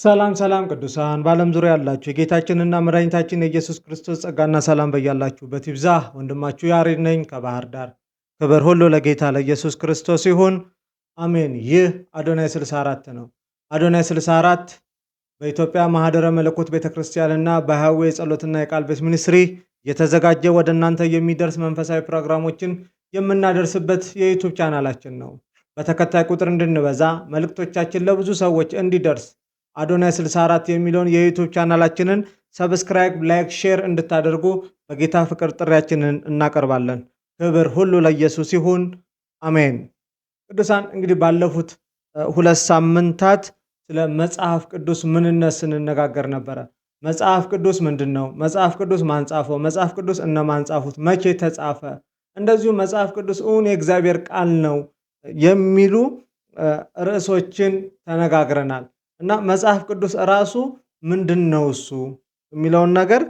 ሰላም ሰላም ቅዱሳን በዓለም ዙሪያ ያላችሁ የጌታችንና መድኃኒታችን የኢየሱስ ክርስቶስ ጸጋና ሰላም በያላችሁበት ይብዛ። ወንድማችሁ ያሬድ ነኝ ከባህር ዳር። ክብር ሁሉ ለጌታ ለኢየሱስ ክርስቶስ ይሁን፣ አሜን። ይህ አዶናይ 64 ነው። አዶናይ 64 በኢትዮጵያ ማህደረ መለኮት ቤተክርስቲያንና በሃዌ የጸሎትና የቃል ቤት ሚኒስትሪ የተዘጋጀ ወደ እናንተ የሚደርስ መንፈሳዊ ፕሮግራሞችን የምናደርስበት የዩቱብ ቻናላችን ነው። በተከታይ ቁጥር እንድንበዛ መልእክቶቻችን ለብዙ ሰዎች እንዲደርስ አዶናይ 64 የሚለውን የዩቲዩብ ቻናላችንን ሰብስክራይብ፣ ላይክ፣ ሼር እንድታደርጉ በጌታ ፍቅር ጥሪያችንን እናቀርባለን። ክብር ሁሉ ለኢየሱስ ይሁን፣ አሜን። ቅዱሳን እንግዲህ ባለፉት 2 ሳምንታት ስለ መጽሐፍ ቅዱስ ምንነት ስንነጋገር ነበረ። መጽሐፍ ቅዱስ ምንድነው? መጽሐፍ ቅዱስ ማን ጻፈው? መጽሐፍ ቅዱስ እነማን ጻፉት? መቼ ተጻፈ? እንደዚሁ መጽሐፍ ቅዱስ እውን የእግዚአብሔር ቃል ነው የሚሉ ርዕሶችን ተነጋግረናል። እና መጽሐፍ ቅዱስ ራሱ ምንድነው እሱ የሚለውን ነገር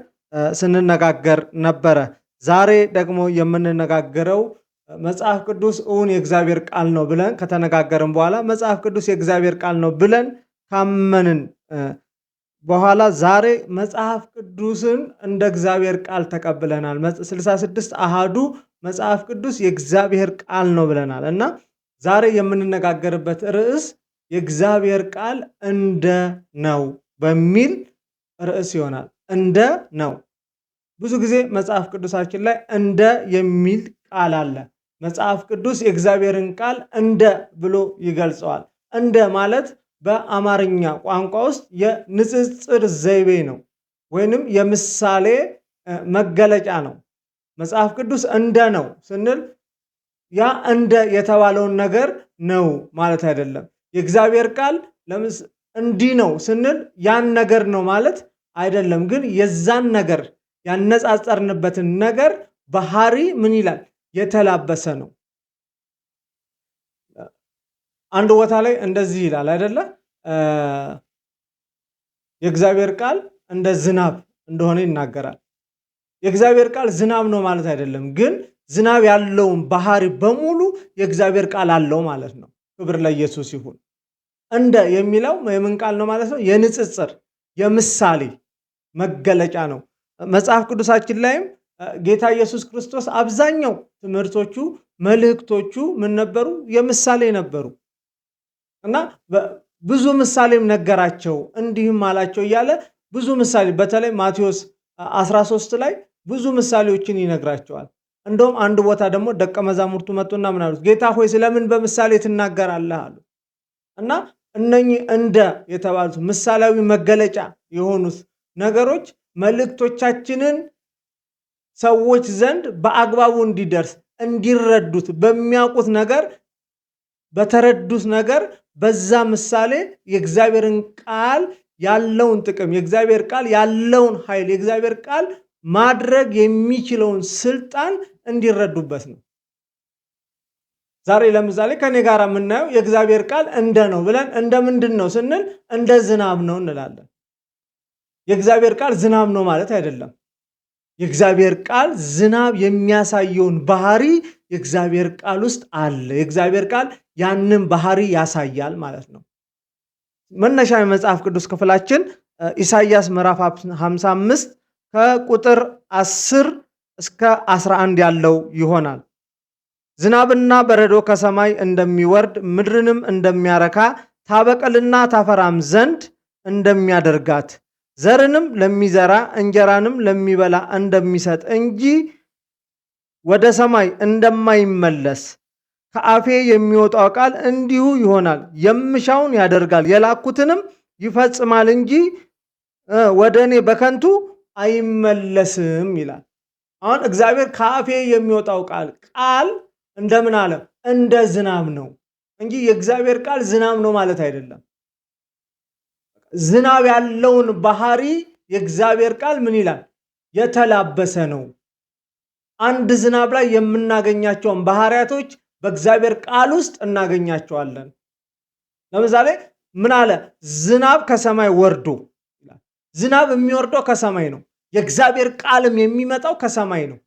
ስንነጋገር ነበረ። ዛሬ ደግሞ የምንነጋገረው መጽሐፍ ቅዱስ እውን የእግዚአብሔር ቃል ነው ብለን ከተነጋገርን በኋላ መጽሐፍ ቅዱስ የእግዚአብሔር ቃል ነው ብለን ካመንን በኋላ ዛሬ መጽሐፍ ቅዱስን እንደ እግዚአብሔር ቃል ተቀብለናል። 66 አሃዱ መጽሐፍ ቅዱስ የእግዚአብሔር ቃል ነው ብለናል እና ዛሬ የምንነጋገርበት ርዕስ የእግዚአብሔር ቃል እንደ ነው በሚል ርዕስ ይሆናል። እንደ ነው። ብዙ ጊዜ መጽሐፍ ቅዱሳችን ላይ እንደ የሚል ቃል አለ። መጽሐፍ ቅዱስ የእግዚአብሔርን ቃል እንደ ብሎ ይገልጸዋል። እንደ ማለት በአማርኛ ቋንቋ ውስጥ የንጽጽር ዘይቤ ነው፣ ወይንም የምሳሌ መገለጫ ነው። መጽሐፍ ቅዱስ እንደ ነው ስንል ያ እንደ የተባለውን ነገር ነው ማለት አይደለም። የእግዚአብሔር ቃል እንዲህ ነው ስንል ያን ነገር ነው ማለት አይደለም። ግን የዛን ነገር ያነጻጸርንበትን ነገር ባህሪ ምን ይላል? የተላበሰ ነው። አንድ ቦታ ላይ እንደዚህ ይላል አይደለ? የእግዚአብሔር ቃል እንደ ዝናብ እንደሆነ ይናገራል። የእግዚአብሔር ቃል ዝናብ ነው ማለት አይደለም። ግን ዝናብ ያለውን ባህሪ በሙሉ የእግዚአብሔር ቃል አለው ማለት ነው። ክብር ለኢየሱስ ይሁን። እንደ የሚለው የምን ቃል ነው ማለት ነው? የንጽጽር የምሳሌ መገለጫ ነው። መጽሐፍ ቅዱሳችን ላይም ጌታ ኢየሱስ ክርስቶስ አብዛኛው ትምህርቶቹ፣ መልእክቶቹ ምን ነበሩ? የምሳሌ ነበሩ እና ብዙ ምሳሌም ነገራቸው፣ እንዲህም አላቸው እያለ ብዙ ምሳሌ በተለይ ማቴዎስ 13 ላይ ብዙ ምሳሌዎችን ይነግራቸዋል። እንደውም አንድ ቦታ ደግሞ ደቀ መዛሙርቱ መጡና ምን አሉት? ጌታ ሆይ ስለምን በምሳሌ ትናገራለህ አሉ። እና እነኚህ እንደ የተባሉት ምሳሌያዊ መገለጫ የሆኑት ነገሮች መልእክቶቻችንን ሰዎች ዘንድ በአግባቡ እንዲደርስ እንዲረዱት በሚያውቁት ነገር በተረዱት ነገር በዛ ምሳሌ የእግዚአብሔርን ቃል ያለውን ጥቅም፣ የእግዚአብሔር ቃል ያለውን ኃይል፣ የእግዚአብሔር ቃል ማድረግ የሚችለውን ስልጣን እንዲረዱበት ነው። ዛሬ ለምሳሌ ከኔ ጋር የምናየው የእግዚአብሔር ቃል እንደ ነው ብለን እንደ ምንድን ነው ስንል እንደ ዝናብ ነው እንላለን። የእግዚአብሔር ቃል ዝናብ ነው ማለት አይደለም። የእግዚአብሔር ቃል ዝናብ የሚያሳየውን ባህሪ የእግዚአብሔር ቃል ውስጥ አለ። የእግዚአብሔር ቃል ያንን ባህሪ ያሳያል ማለት ነው። መነሻ የመጽሐፍ ቅዱስ ክፍላችን ኢሳይያስ ምዕራፍ 55 ከቁጥር 10 እስከ 11 ያለው ይሆናል። ዝናብና በረዶ ከሰማይ እንደሚወርድ ምድርንም እንደሚያረካ ታበቅልና ታፈራም ዘንድ እንደሚያደርጋት ዘርንም ለሚዘራ እንጀራንም ለሚበላ እንደሚሰጥ እንጂ ወደ ሰማይ እንደማይመለስ ከአፌ የሚወጣው ቃል እንዲሁ ይሆናል። የምሻውን ያደርጋል፣ የላኩትንም ይፈጽማል እንጂ ወደ እኔ በከንቱ አይመለስም ይላል። አሁን እግዚአብሔር ከአፌ የሚወጣው ቃል እንደምን አለ? እንደ ዝናብ ነው እንጂ የእግዚአብሔር ቃል ዝናብ ነው ማለት አይደለም። ዝናብ ያለውን ባህሪ የእግዚአብሔር ቃል ምን ይላል? የተላበሰ ነው። አንድ ዝናብ ላይ የምናገኛቸውን ባህሪያቶች በእግዚአብሔር ቃል ውስጥ እናገኛቸዋለን። ለምሳሌ ምን አለ? ዝናብ ከሰማይ ወርዶ ይላል። ዝናብ የሚወርደው ከሰማይ ነው። የእግዚአብሔር ቃልም የሚመጣው ከሰማይ ነው።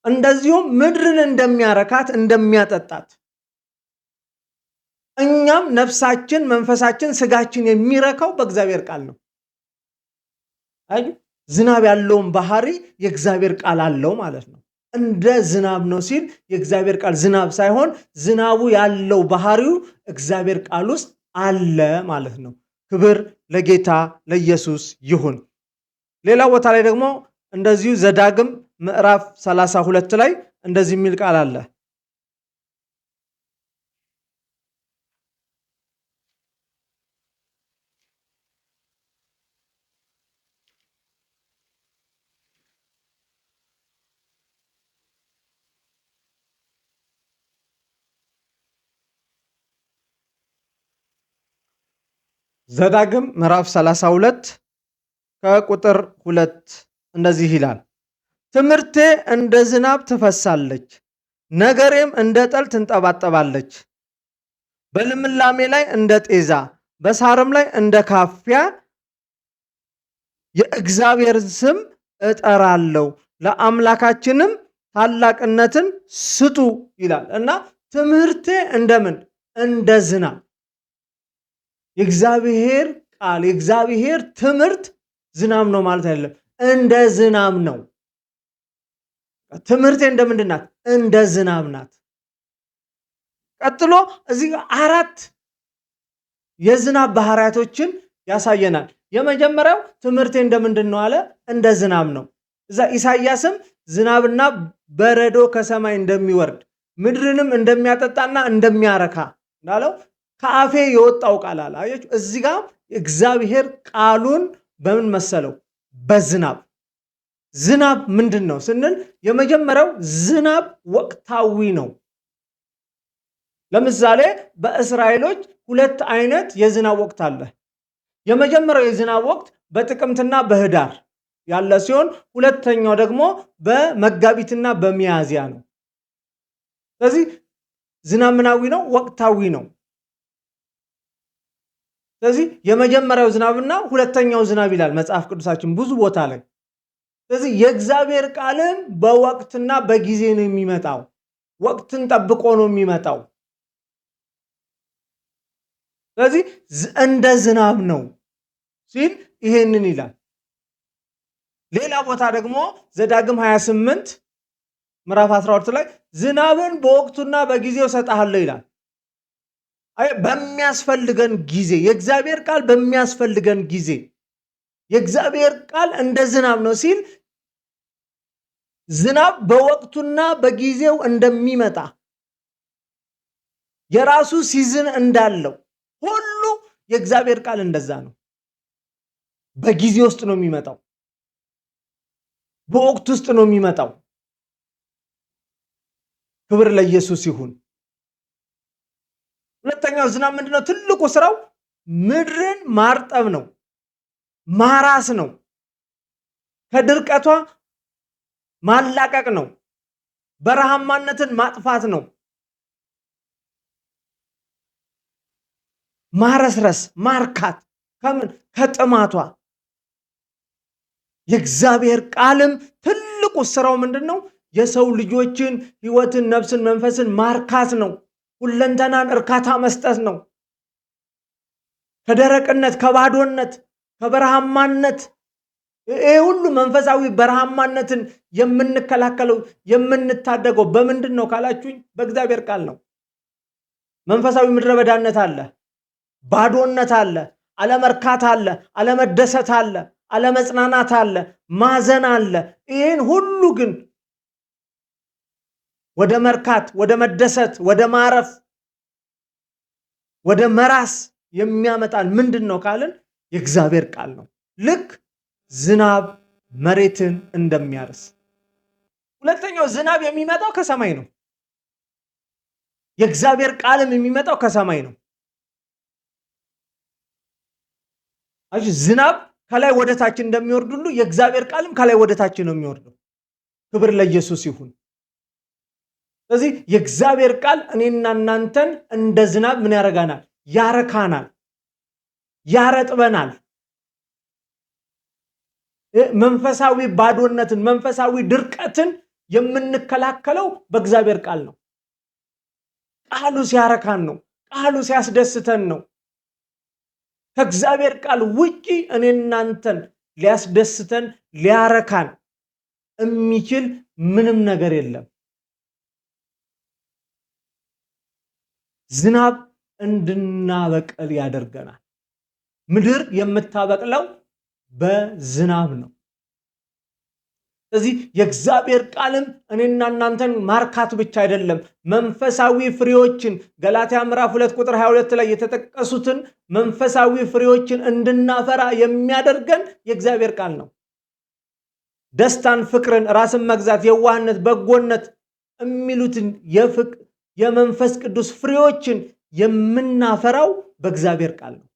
እንደዚሁም ምድርን እንደሚያረካት እንደሚያጠጣት እኛም ነፍሳችን፣ መንፈሳችን፣ ስጋችን የሚረካው በእግዚአብሔር ቃል ነው። አይ ዝናብ ያለውን ባህሪ የእግዚአብሔር ቃል አለው ማለት ነው። እንደ ዝናብ ነው ሲል የእግዚአብሔር ቃል ዝናብ ሳይሆን ዝናቡ ያለው ባህሪው እግዚአብሔር ቃል ውስጥ አለ ማለት ነው። ክብር ለጌታ ለኢየሱስ ይሁን። ሌላ ቦታ ላይ ደግሞ እንደዚሁ ዘዳግም ምዕራፍ 32 ላይ እንደዚህ የሚል ቃል አለ። ዘዳግም ምዕራፍ 32 ከቁጥር 2 እንደዚህ ይላል። ትምህርቴ እንደ ዝናብ ትፈሳለች፣ ነገሬም እንደ ጠል ትንጠባጠባለች። በልምላሜ ላይ እንደ ጤዛ፣ በሳርም ላይ እንደ ካፊያ የእግዚአብሔርን ስም እጠራለሁ፣ ለአምላካችንም ታላቅነትን ስጡ ይላል እና ትምህርቴ እንደምን እንደ ዝናብ የእግዚአብሔር ቃል የእግዚአብሔር ትምህርት ዝናብ ነው ማለት አይደለም፣ እንደ ዝናብ ነው። ትምህርቴ እንደምንድን ናት? እንደ ዝናብ ናት። ቀጥሎ እዚህ 4 የዝናብ ባህሪያቶችን ያሳየናል። የመጀመሪያው ትምህርቴ እንደምንድን ነው አለ? እንደ ዝናብ ነው። እዛ ኢሳይያስም ዝናብና በረዶ ከሰማይ እንደሚወርድ ምድርንም እንደሚያጠጣና እንደሚያረካ እንዳለው ከአፌ የወጣው ቃል አለ። አያችሁ፣ እዚህ ጋር እግዚአብሔር ቃሉን በምን መሰለው? በዝናብ። ዝናብ ምንድን ነው ስንል የመጀመሪያው ዝናብ ወቅታዊ ነው። ለምሳሌ በእስራኤሎች 2 አይነት የዝናብ ወቅት አለ። የመጀመሪያው የዝናብ ወቅት በጥቅምትና በህዳር ያለ ሲሆን ሁለተኛው ደግሞ በመጋቢትና በሚያዝያ ነው። ስለዚህ ዝናብ ምናዊ ነው? ወቅታዊ ነው። ስለዚህ የመጀመሪያው ዝናብና ሁለተኛው ዝናብ ይላል መጽሐፍ ቅዱሳችን ብዙ ቦታ ላይ። ስለዚህ የእግዚአብሔር ቃልም በወቅትና በጊዜ ነው የሚመጣው። ወቅትን ጠብቆ ነው የሚመጣው። ስለዚህ እንደ ዝናብ ነው ሲል ይሄንን ይላል። ሌላ ቦታ ደግሞ ዘዳግም 28 ምዕራፍ 12 ላይ ዝናብን በወቅቱና በጊዜው እሰጥሃለሁ ይላል። በሚያስፈልገን ጊዜ የእግዚአብሔር ቃል በሚያስፈልገን ጊዜ የእግዚአብሔር ቃል እንደ ዝናብ ነው ሲል ዝናብ በወቅቱና በጊዜው እንደሚመጣ የራሱ ሲዝን እንዳለው ሁሉ የእግዚአብሔር ቃል እንደዛ ነው። በጊዜ ውስጥ ነው የሚመጣው፣ በወቅት ውስጥ ነው የሚመጣው። ክብር ለኢየሱስ ይሁን። ሁለተኛው ዝናብ ምንድነው? ትልቁ ስራው ምድርን ማርጠብ ነው፣ ማራስ ነው፣ ከድርቀቷ ማላቀቅ ነው፣ በረሃማነትን ማጥፋት ነው፣ ማረስረስ፣ ማርካት ከምን ከጥማቷ። የእግዚአብሔር ቃልም ትልቁ ስራው ምንድነው? የሰው ልጆችን ህይወትን፣ ነፍስን፣ መንፈስን ማርካት ነው። ሁለንተናን እርካታ መስጠት ነው። ከደረቅነት፣ ከባዶነት፣ ከበረሃማነት ይሄ ሁሉ መንፈሳዊ በረሃማነትን የምንከላከለው የምንታደገው በምንድን ነው ካላችሁኝ፣ በእግዚአብሔር ቃል ነው። መንፈሳዊ ምድረ በዳነት አለ፣ ባዶነት አለ፣ አለመርካት አለ፣ አለመደሰት አለ፣ አለመጽናናት አለ፣ ማዘን አለ። ይህን ሁሉ ግን ወደ መርካት፣ ወደ መደሰት፣ ወደ ማረፍ፣ ወደ መራስ የሚያመጣን ምንድን ነው ካልን የእግዚአብሔር ቃል ነው። ልክ ዝናብ መሬትን እንደሚያርስ። ሁለተኛው ዝናብ የሚመጣው ከሰማይ ነው። የእግዚአብሔር ቃልም የሚመጣው ከሰማይ ነው። ዝናብ ከላይ ወደ ታች እንደሚወርድ ሁሉ የእግዚአብሔር ቃልም ከላይ ወደ ታች ነው የሚወርደው። ክብር ለኢየሱስ ይሁን። ስለዚህ የእግዚአብሔር ቃል እኔና እናንተን እንደ ዝናብ ምን ያደርጋናል? ያረካናል፣ ያረጥበናል። መንፈሳዊ ባዶነትን፣ መንፈሳዊ ድርቀትን የምንከላከለው በእግዚአብሔር ቃል ነው። ቃሉ ሲያረካን ነው። ቃሉ ሲያስደስተን ነው። ከእግዚአብሔር ቃል ውጪ እኔና እናንተን ሊያስደስተን ሊያረካን የሚችል ምንም ነገር የለም። ዝናብ እንድናበቅል ያደርገናል። ምድር የምታበቅለው በዝናብ ነው። ስለዚህ የእግዚአብሔር ቃልም እኔና እናንተን ማርካት ብቻ አይደለም፣ መንፈሳዊ ፍሬዎችን ገላትያ ምዕራፍ 2 ቁጥር 22 ላይ የተጠቀሱትን መንፈሳዊ ፍሬዎችን እንድናፈራ የሚያደርገን የእግዚአብሔር ቃል ነው። ደስታን፣ ፍቅርን፣ ራስን መግዛት፣ የዋህነት፣ በጎነት የሚሉትን የመንፈስ ቅዱስ ፍሬዎችን የምናፈራው በእግዚአብሔር ቃል ነው።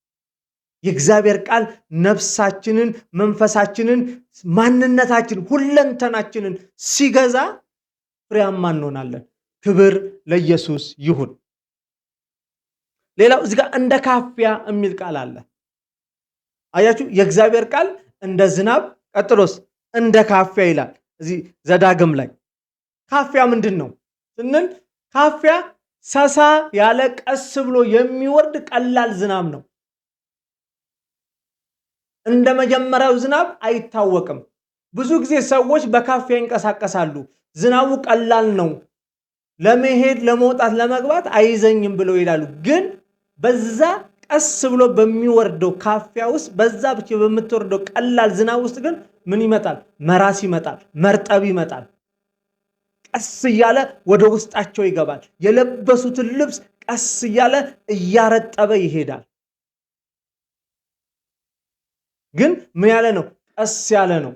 የእግዚአብሔር ቃል ነፍሳችንን፣ መንፈሳችንን፣ ማንነታችን፣ ሁለንተናችንን ሲገዛ ፍሬያማ እንሆናለን። ክብር ለኢየሱስ ይሁን። ሌላው እዚህ ጋር እንደ ካፊያ የሚል ቃል አለ። አያችሁ፣ የእግዚአብሔር ቃል እንደ ዝናብ፣ ቀጥሎስ እንደ ካፊያ ይላል። እዚህ ዘዳግም ላይ ካፊያ ምንድን ነው ስንል ካፊያ ሰሳ ያለ ቀስ ብሎ የሚወርድ ቀላል ዝናብ ነው። እንደ መጀመሪያው ዝናብ አይታወቅም። ብዙ ጊዜ ሰዎች በካፊያ ይንቀሳቀሳሉ። ዝናቡ ቀላል ነው፣ ለመሄድ ለመውጣት ለመግባት አይዘኝም ብለው ይላሉ። ግን በዛ ቀስ ብሎ በሚወርደው ካፊያ ውስጥ በዛ ብቻ በምትወርደው ቀላል ዝናብ ውስጥ ግን ምን ይመጣል? መራስ ይመጣል፣ መርጠብ ይመጣል። ቀስ እያለ ወደ ውስጣቸው ይገባል። የለበሱትን ልብስ ቀስ እያለ እያረጠበ ይሄዳል። ግን ምን ያለ ነው? ቀስ ያለ ነው።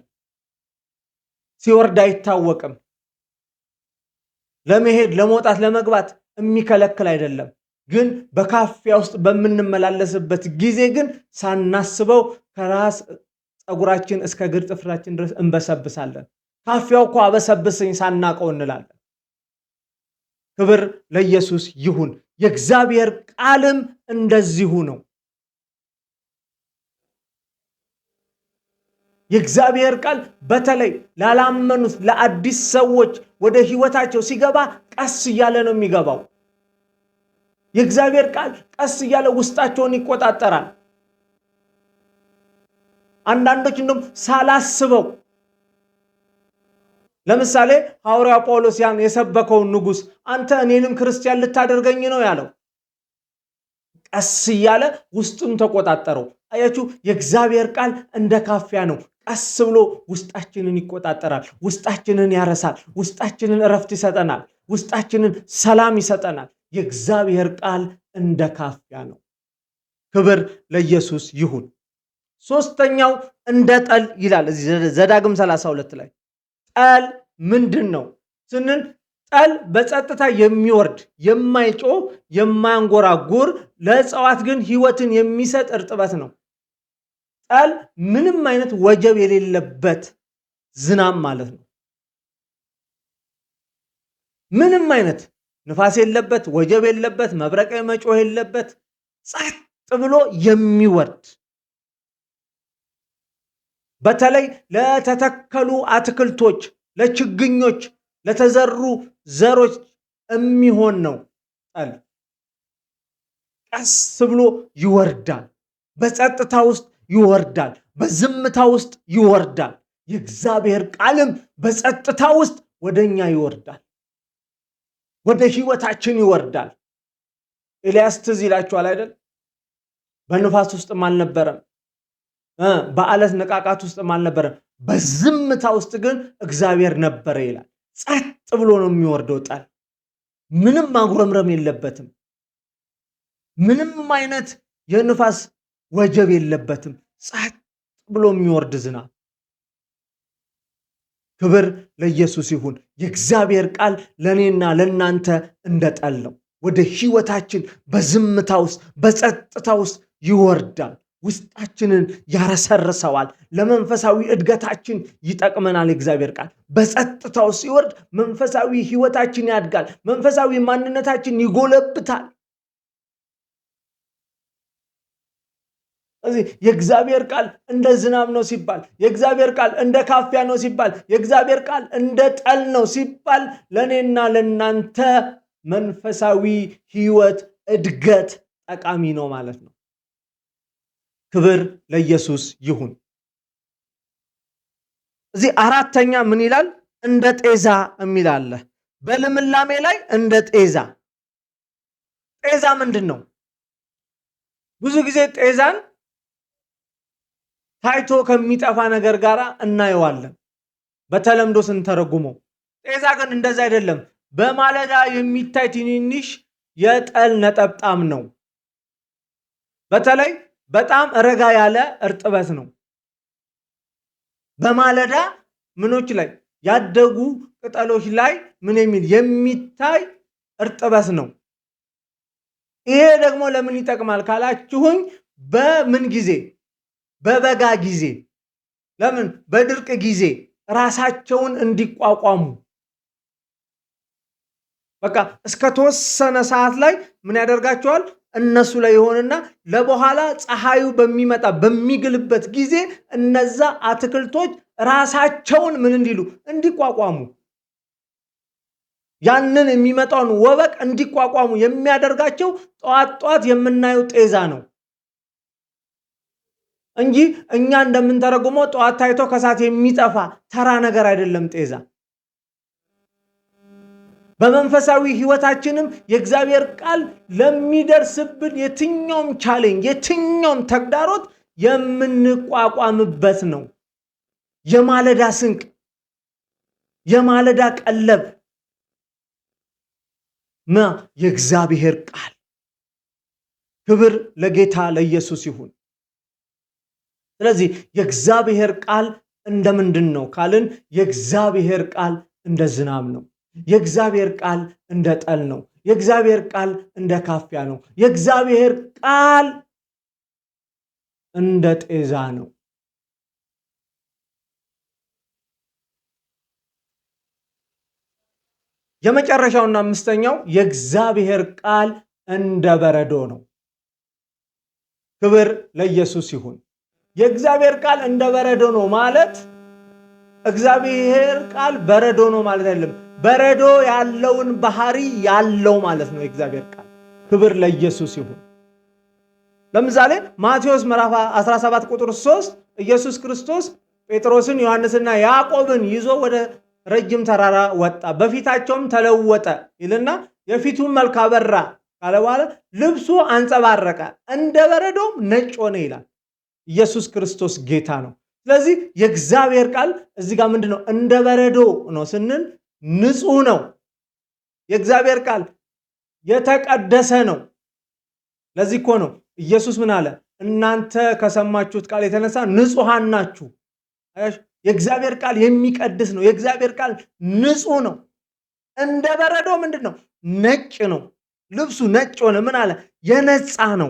ሲወርድ አይታወቅም። ለመሄድ ለመውጣት ለመግባት የሚከለክል አይደለም። ግን በካፊያ ውስጥ በምንመላለስበት ጊዜ ግን ሳናስበው ከራስ ፀጉራችን እስከ እግር ጥፍራችን ድረስ እንበሰብሳለን። ካፊያው እኮ አበሰብሰኝ ሳናቀው እንላለን። ክብር ለኢየሱስ ይሁን። የእግዚአብሔር ቃልም እንደዚሁ ነው። የእግዚአብሔር ቃል በተለይ ላላመኑት ለአዲስ ሰዎች ወደ ህይወታቸው ሲገባ ቀስ እያለ ነው የሚገባው። የእግዚአብሔር ቃል ቀስ እያለ ውስጣቸውን ይቆጣጠራል። አንዳንዶች እንደውም ሳላስበው፣ ለምሳሌ ሐዋርያው ጳውሎስ ያን የሰበከውን ንጉሥ አንተ እኔንም ክርስቲያን ልታደርገኝ ነው ያለው፣ ቀስ እያለ ውስጡን ተቆጣጠረው። አያችሁ፣ የእግዚአብሔር ቃል እንደ ካፊያ ነው። ቀስ ብሎ ውስጣችንን ይቆጣጠራል፣ ውስጣችንን ያረሳል፣ ውስጣችንን እረፍት ይሰጠናል፣ ውስጣችንን ሰላም ይሰጠናል። የእግዚአብሔር ቃል እንደ ካፊያ ነው። ክብር ለኢየሱስ ይሁን። ሶስተኛው እንደ ጠል ይላል እዚህ ዘዳግም 32 ላይ። ጠል ምንድን ነው ስንል ጠል በጸጥታ የሚወርድ የማይጮህ የማያንጎራጉር ለእጽዋት ግን ህይወትን የሚሰጥ እርጥበት ነው። ጠል ምንም አይነት ወጀብ የሌለበት ዝናብ ማለት ነው። ምንም አይነት ንፋስ የለበት፣ ወጀብ የለበት፣ መብረቅ መጮህ የለበት፣ ጸጥ ብሎ የሚወርድ በተለይ ለተተከሉ አትክልቶች፣ ለችግኞች፣ ለተዘሩ ዘሮች የሚሆን ነው። ጠል ቀስ ብሎ ይወርዳል፣ በጸጥታ ውስጥ ይወርዳል፣ በዝምታ ውስጥ ይወርዳል። የእግዚአብሔር ቃልም በጸጥታ ውስጥ ወደኛ ይወርዳል፣ ወደ ህይወታችን ይወርዳል። ኤልያስ ትዝ ይላችኋል አይደል? በንፋስ ውስጥም አልነበረም፣ በአለት ነቃቃት ውስጥም አልነበረም፣ በዝምታ ውስጥ ግን እግዚአብሔር ነበረ ይላል። ጸጥ ብሎ ነው የሚወርደው ጠል። ምንም ማጉረምረም የለበትም፣ ምንም አይነት የንፋስ ወጀብ የለበትም። ጸጥ ብሎ የሚወርድ ዝናብ። ክብር ለኢየሱስ ይሁን። የእግዚአብሔር ቃል ለእኔና ለእናንተ እንደ ጠል ነው። ወደ ህይወታችን በዝምታ ውስጥ በጸጥታ ውስጥ ይወርዳል፣ ውስጣችንን ያረሰርሰዋል፣ ለመንፈሳዊ እድገታችን ይጠቅመናል። የእግዚአብሔር ቃል በጸጥታ ውስጥ ሲወርድ መንፈሳዊ ህይወታችን ያድጋል፣ መንፈሳዊ ማንነታችን ይጎለብታል። ስለዚህ የእግዚአብሔር ቃል እንደ ዝናብ ነው ሲባል፣ የእግዚአብሔር ቃል እንደ ካፊያ ነው ሲባል፣ የእግዚአብሔር ቃል እንደ ጠል ነው ሲባል ለእኔና ለእናንተ መንፈሳዊ ህይወት እድገት ጠቃሚ ነው ማለት ነው። ክብር ለኢየሱስ ይሁን። እዚህ አራተኛ ምን ይላል? እንደ ጤዛ የሚል አለ። በልምላሜ ላይ እንደ ጤዛ። ጤዛ ምንድን ነው? ብዙ ጊዜ ጤዛን ታይቶ ከሚጠፋ ነገር ጋር እናየዋለን በተለምዶ ስንተረጉመው። ጤዛ ግን እንደዛ አይደለም። በማለዳ የሚታይ ትንንሽ የጠል ነጠብጣብ ነው። በተለይ በጣም ረጋ ያለ እርጥበት ነው። በማለዳ ምኖች ላይ ያደጉ ቅጠሎች ላይ ምን የሚል የሚታይ እርጥበት ነው። ይሄ ደግሞ ለምን ይጠቅማል ካላችሁኝ፣ በምን ጊዜ? በበጋ ጊዜ። ለምን? በድርቅ ጊዜ ራሳቸውን እንዲቋቋሙ። በቃ እስከ ተወሰነ ሰዓት ላይ ምን ያደርጋቸዋል? እነሱ ላይ ይሆንና ለበኋላ ፀሐዩ በሚመጣ በሚግልበት ጊዜ እነዛ አትክልቶች ራሳቸውን ምን እንዲሉ? እንዲቋቋሙ፣ ያንን የሚመጣውን ወበቅ እንዲቋቋሙ የሚያደርጋቸው ጠዋት ጠዋት የምናየው ጤዛ ነው እንጂ እኛ እንደምንተረጉመው ጠዋት ታይቶ ከሰዓት የሚጠፋ ተራ ነገር አይደለም ጤዛ። በመንፈሳዊ ሕይወታችንም የእግዚአብሔር ቃል ለሚደርስብን የትኛውም ቻሌንጅ፣ የትኛውም ተግዳሮት የምንቋቋምበት ነው። የማለዳ ስንቅ፣ የማለዳ ቀለብ የእግዚአብሔር ቃል። ክብር ለጌታ ለኢየሱስ ይሁን። ስለዚህ የእግዚአብሔር ቃል እንደምንድን ነው ካልን፣ የእግዚአብሔር ቃል እንደ ዝናብ ነው። የእግዚአብሔር ቃል እንደ ጠል ነው። የእግዚአብሔር ቃል እንደ ካፊያ ነው። የእግዚአብሔር ቃል እንደ ጤዛ ነው። የመጨረሻውና አምስተኛው የእግዚአብሔር ቃል እንደ በረዶ ነው። ክብር ለኢየሱስ ይሁን። የእግዚአብሔር ቃል እንደ በረዶ ነው ማለት እግዚአብሔር ቃል በረዶ ነው ማለት አይደለም። በረዶ ያለውን ባህሪ ያለው ማለት ነው የእግዚአብሔር ቃል። ክብር ለኢየሱስ ይሁን። ለምሳሌ ማቴዎስ ምዕራፍ 17 ቁጥር 3 ኢየሱስ ክርስቶስ ጴጥሮስን ዮሐንስና ያዕቆብን ይዞ ወደ ረጅም ተራራ ወጣ፣ በፊታቸውም ተለወጠ ይልና የፊቱን መልክ አበራ ካለ በኋላ ልብሱ አንጸባረቀ፣ እንደ በረዶም ነጭ ሆነ ይላል። ኢየሱስ ክርስቶስ ጌታ ነው። ስለዚህ የእግዚአብሔር ቃል እዚህ ጋር ምንድነው? እንደ በረዶ ነው ስንል ንጹህ ነው። የእግዚአብሔር ቃል የተቀደሰ ነው። ለዚህ እኮ ነው ኢየሱስ ምን አለ? እናንተ ከሰማችሁት ቃል የተነሳ ንጹሃን ናችሁ። የእግዚአብሔር ቃል የሚቀድስ ነው። የእግዚአብሔር ቃል ንጹህ ነው። እንደ በረዶ ምንድነው? ነጭ ነው። ልብሱ ነጭ ሆነ። ምን አለ? የነጻ ነው።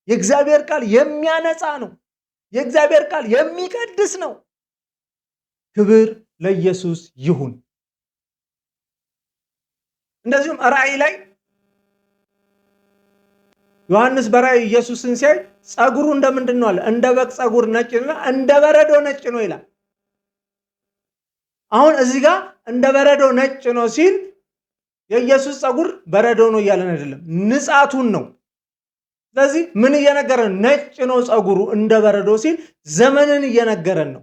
የእግዚአብሔር ቃል የሚያነጻ ነው። የእግዚአብሔር ቃል የሚቀድስ ነው። ክብር ለኢየሱስ ይሁን። እንደዚሁም ራእይ ላይ ዮሐንስ በራእይ ኢየሱስን ሲያይ ጸጉሩ እንደምንድን ነው አለ? እንደ በግ ጸጉር ነጭ ነው፣ እንደ በረዶ ነጭ ነው ይላል። አሁን እዚህ ጋር እንደ በረዶ ነጭ ነው ሲል የኢየሱስ ጸጉር በረዶ ነው እያለን አይደለም፣ ንጻቱን ነው። ስለዚህ ምን እየነገረን? ነጭ ነው ጸጉሩ እንደ በረዶ ሲል ዘመንን እየነገረን ነው፣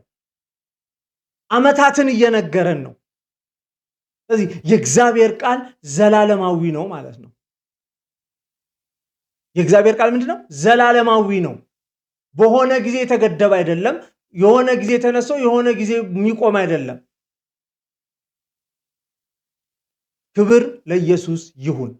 ዓመታትን እየነገረን ነው። ስለዚህ የእግዚአብሔር ቃል ዘላለማዊ ነው ማለት ነው። የእግዚአብሔር ቃል ምንድነው? ዘላለማዊ ነው። በሆነ ጊዜ የተገደበ አይደለም። የሆነ ጊዜ ተነስቶ የሆነ ጊዜ የሚቆም አይደለም። ክብር ለኢየሱስ ይሁን።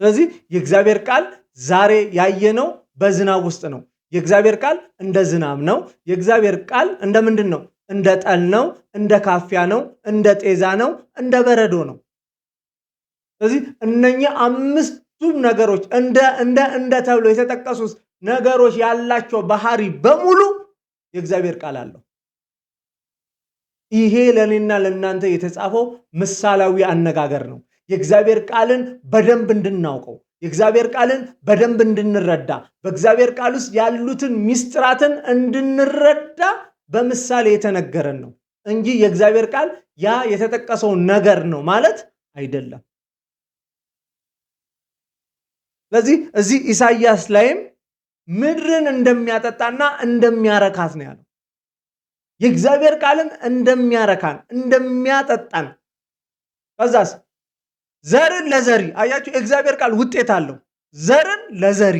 ስለዚህ የእግዚአብሔር ቃል ዛሬ ያየነው በዝናብ ውስጥ ነው። የእግዚአብሔር ቃል እንደ ዝናብ ነው። የእግዚአብሔር ቃል እንደ ምንድን ነው? እንደ ጠል ነው፣ እንደ ካፊያ ነው፣ እንደ ጤዛ ነው፣ እንደ በረዶ ነው። ስለዚህ እነኚህ አምስቱም ነገሮች እንደ ተብሎ የተጠቀሱት ነገሮች ያላቸው ባህሪ በሙሉ የእግዚአብሔር ቃል አለው። ይሄ ለእኔና ለእናንተ የተጻፈው ምሳሌያዊ አነጋገር ነው። የእግዚአብሔር ቃልን በደንብ እንድናውቀው፣ የእግዚአብሔር ቃልን በደንብ እንድንረዳ፣ በእግዚአብሔር ቃል ውስጥ ያሉትን ምስጢራትን እንድንረዳ በምሳሌ የተነገረን ነው እንጂ የእግዚአብሔር ቃል ያ የተጠቀሰው ነገር ነው ማለት አይደለም። ስለዚህ እዚህ ኢሳይያስ ላይም ምድርን እንደሚያጠጣና እንደሚያረካት ነው ያለው። የእግዚአብሔር ቃልም እንደሚያረካን እንደሚያጠጣን። ከዛስ ዘርን ለዘሪ አያችሁ፣ የእግዚአብሔር ቃል ውጤት አለው። ዘርን ለዘሪ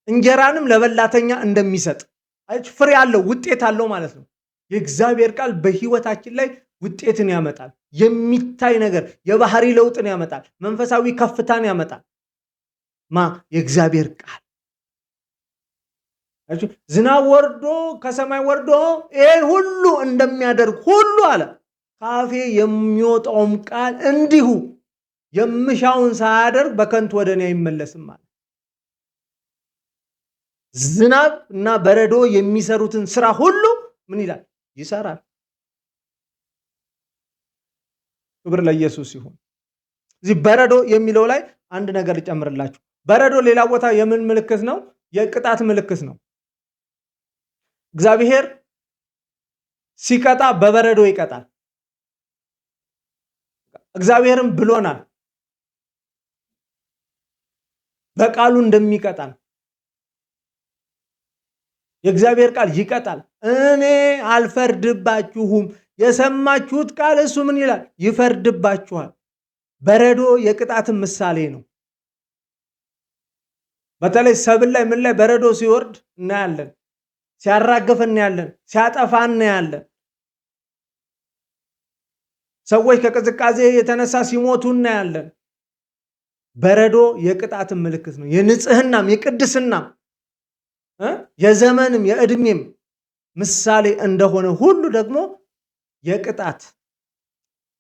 እንጀራንም ለበላተኛ እንደሚሰጥ ፍሬ አለው፣ ውጤት አለው ማለት ነው። የእግዚአብሔር ቃል በህይወታችን ላይ ውጤትን ያመጣል። የሚታይ ነገር የባህሪ ለውጥን ያመጣል። መንፈሳዊ ከፍታን ያመጣል። የእግዚአብሔር ቃል ዝናብ ወርዶ ከሰማይ ወርዶ ይሄን ሁሉ እንደሚያደርግ ሁሉ አለ ካፌ የሚወጣውም ቃል እንዲሁ የምሻውን ሳያደርግ በከንቱ ወደ እኔ አይመለስም አለ። ዝናብ እና በረዶ የሚሰሩትን ስራ ሁሉ ምን ይላል? ይሰራል። ክብር ለኢየሱስ ይሁን። እዚህ በረዶ የሚለው ላይ አንድ ነገር ልጨምርላችሁ። በረዶ ሌላ ቦታ የምን ምልክት ነው? የቅጣት ምልክት ነው። እግዚአብሔር ሲቀጣ በበረዶ ይቀጣል። እግዚአብሔርም ብሎናል በቃሉ እንደሚቀጣል። የእግዚአብሔር ቃል ይቀጣል። እኔ አልፈርድባችሁም። የሰማችሁት ቃል እሱ ምን ይላል? ይፈርድባችኋል። በረዶ የቅጣትን ምሳሌ ነው። በተለይ ሰብል ላይ ምን ላይ በረዶ ሲወርድ እናያለን፣ ሲያራግፍ እናያለን፣ ሲያጠፋ እናያለን። ሰዎች ከቅዝቃዜ የተነሳ ሲሞቱ እናያለን። በረዶ የቅጣትን ምልክት ነው። የንጽህናም የቅድስናም የዘመንም የዕድሜም ምሳሌ እንደሆነ ሁሉ ደግሞ የቅጣት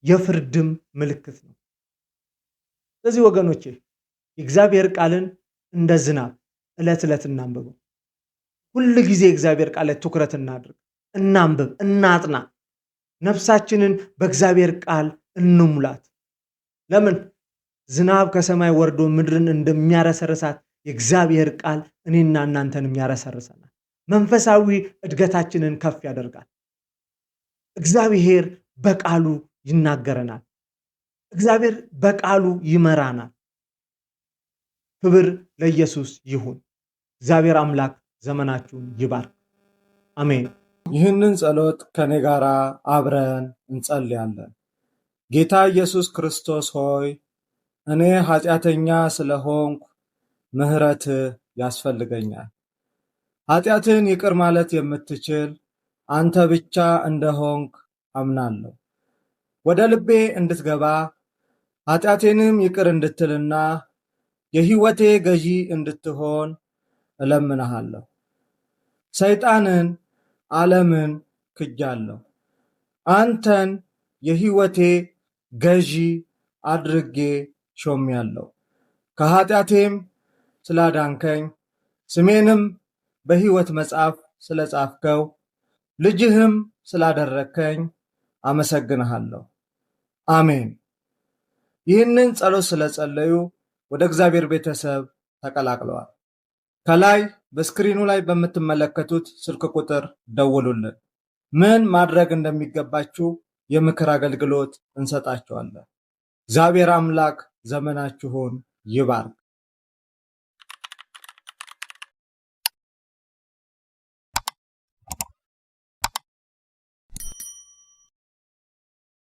የፍርድም ምልክት ነው። ስለዚህ ወገኖቼ የእግዚአብሔር ቃልን እንደ ዝናብ ዕለት ዕለት እናንብበው። ሁል ጊዜ የእግዚአብሔር ቃል ላይ ትኩረት እናድርግ፣ እናንብብ፣ እናጥና። ነፍሳችንን በእግዚአብሔር ቃል እንሙላት። ለምን? ዝናብ ከሰማይ ወርዶ ምድርን እንደሚያረሰርሳት የእግዚአብሔር ቃል እኔና እናንተንም ያረሰርሰናል። መንፈሳዊ እድገታችንን ከፍ ያደርጋል። እግዚአብሔር በቃሉ ይናገረናል። እግዚአብሔር በቃሉ ይመራናል። ክብር ለኢየሱስ ይሁን። እግዚአብሔር አምላክ ዘመናችሁን ይባርክ። አሜን። ይህንን ጸሎት ከኔ ጋር አብረን እንጸልያለን። ጌታ ኢየሱስ ክርስቶስ ሆይ እኔ ኃጢአተኛ ስለሆንኩ ምሕረትህ ያስፈልገኛል። ኃጢአትን ይቅር ማለት የምትችል አንተ ብቻ እንደሆንክ አምናለሁ። ወደ ልቤ እንድትገባ ኃጢአቴንም ይቅር እንድትልና የሕይወቴ ገዢ እንድትሆን እለምንሃለሁ። ሰይጣንን፣ ዓለምን ክጃለሁ። አንተን የሕይወቴ ገዢ አድርጌ ሾሜያለሁ። ከኃጢአቴም ስላዳንከኝ ስሜንም በሕይወት መጽሐፍ ስለጻፍከው ልጅህም ስላደረግከኝ አመሰግንሃለሁ። አሜን። ይህንን ጸሎት ስለጸለዩ ወደ እግዚአብሔር ቤተሰብ ተቀላቅለዋል። ከላይ በስክሪኑ ላይ በምትመለከቱት ስልክ ቁጥር ደውሉልን። ምን ማድረግ እንደሚገባችሁ የምክር አገልግሎት እንሰጣችኋለን። እግዚአብሔር አምላክ ዘመናችሁን ይባርክ።